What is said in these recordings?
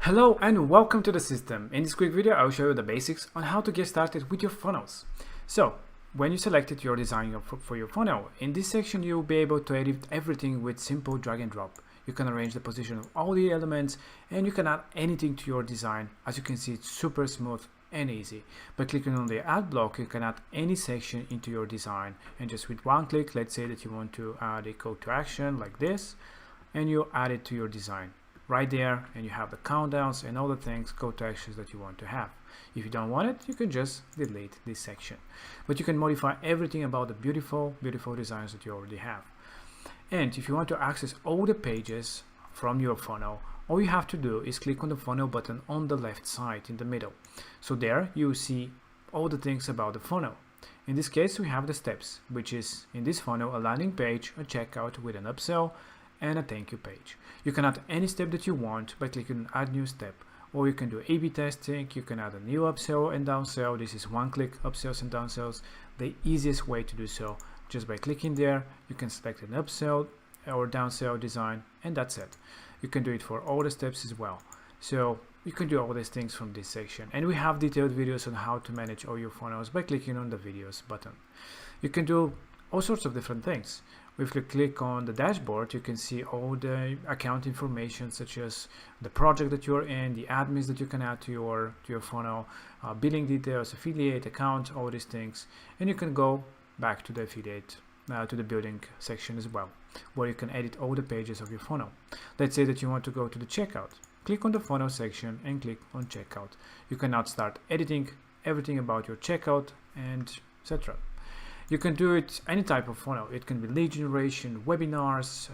Hello and welcome to the system. In this quick video, I'll show you the basics on how to get started with your funnels. So, when you selected your design for your funnel, in this section you'll be able to edit everything with simple drag and drop. You can arrange the position of all the elements and you can add anything to your design. As you can see, it's super smooth and easy. By clicking on the add block, you can add any section into your design, and just with one click, let's say that you want to add a call to action like this, and you add it to your design right there, and you have the countdowns and all the things, call to actions that you want to have. If you don't want it, you can just delete this section, but you can modify everything about the beautiful designs that you already have. And if you want to access all the pages from your funnel, all you have to do is click on the funnel button on the left side in the middle. So there you see all the things about the funnel. In this case, we have the steps, which is in this funnel a landing page, a checkout with an upsell, and a thank you page. You can add any step that you want by clicking on add new step, or you can do A/B testing. You can add a new upsell and downsell. This is one click upsells and downsells. The easiest way to do so, just by clicking there, you can select an upsell or downsell design, and that's it. You can do it for all the steps as well. So you can do all these things from this section, and we have detailed videos on how to manage all your funnels by clicking on the videos button. You can do all sorts of different things. If you click on the dashboard, you can see all the account information, such as the project that you're in, the admins that you can add to your funnel, billing details, affiliate account, all these things. And you can go back to the affiliate, to the building section as well, where you can edit all the pages of your funnel. Let's say that you want to go to the checkout. Click on the funnel section and click on checkout. You can now start editing everything about your checkout and etc. You can do it any type of funnel. It can be lead generation, webinars,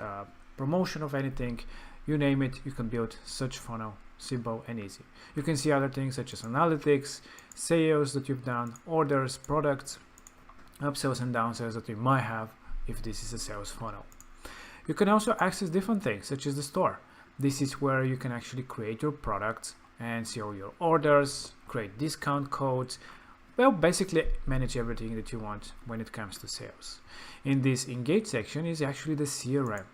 promotion of anything, you name it. You can build such funnel, simple and easy. You can see other things such as analytics, sales that you've done, orders, products, upsells and downsells that you might have if this is a sales funnel. You can also access different things such as the store. This is where you can actually create your products and see all your orders, create discount codes. Well, basically manage everything that you want when it comes to sales. In this engage section is actually the CRM.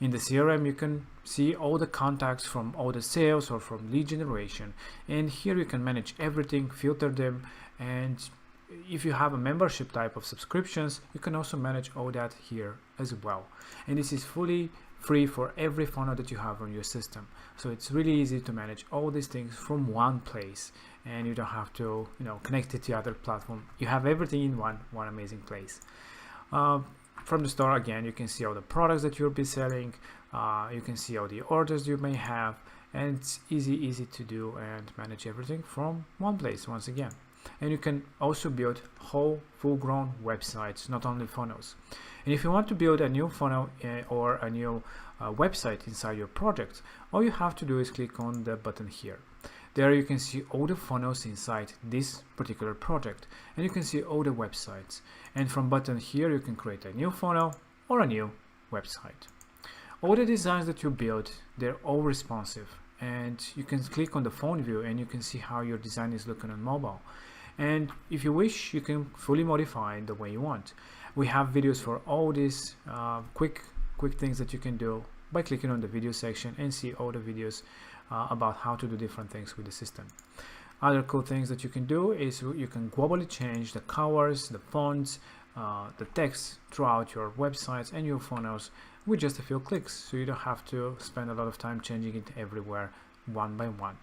In the CRM, you can see all the contacts from all the sales or from lead generation. And here you can manage everything, filter them. And if you have a membership type of subscriptions, you can also manage all that here as well. And this is fully free for every funnel that you have on your system. So it's really easy to manage all these things from one place, and you don't have to, connect it to other platform. You have everything in one amazing place. From the store, again, you can see all the products that you'll be selling. You can see all the orders you may have, and it's easy to do and manage everything from one place once again. And you can also build whole full-grown websites, not only funnels. And if you want to build a new funnel or a new website inside your project, all you have to do is click on the button here. There you can see all the funnels inside this particular project, and you can see all the websites. And from button here, you can create a new funnel or a new website. All the designs that you build, they're all responsive, and you can click on the phone view and you can see how your design is looking on mobile. And if you wish, you can fully modify it the way you want. We have videos for all these quick things that you can do by clicking on the video section and see all the videos about how to do different things with the system. Other cool things that you can do is you can globally change the colors, the fonts, the text throughout your websites and your funnels with just a few clicks, so you don't have to spend a lot of time changing it everywhere one by one.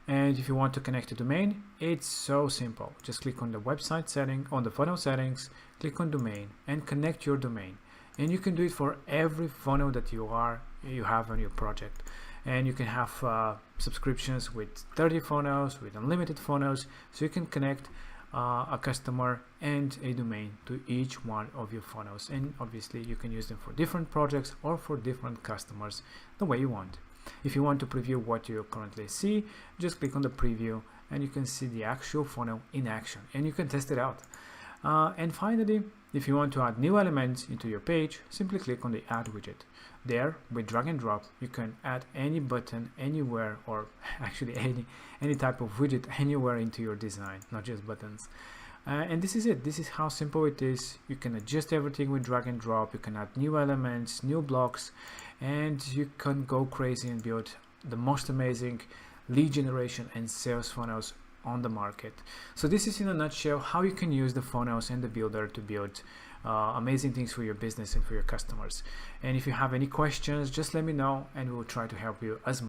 And if you want to connect a domain, it's so simple. Just click on the website setting, on the funnel settings, click on domain and connect your domain. And you can do it for every funnel that you have on your project. And you can have subscriptions with 30 funnels, with unlimited funnels, so you can connect a customer and a domain to each one of your funnels. And obviously you can use them for different projects or for different customers the way you want. If you want to preview what you currently see, just click on the preview and you can see the actual funnel in action and you can test it out. And finally, if you want to add new elements into your page, simply click on the add widget. There, with drag and drop, you can add any button anywhere, or actually any type of widget anywhere into your design, not just buttons. And this is it. This is how simple it is. You can adjust everything with drag and drop. You can add new elements, new blocks, and you can go crazy and build the most amazing lead generation and sales funnels on the market. So this is in a nutshell how you can use the funnels and the builder to build amazing things for your business and for your customers. And if you have any questions, just let me know and we'll try to help you as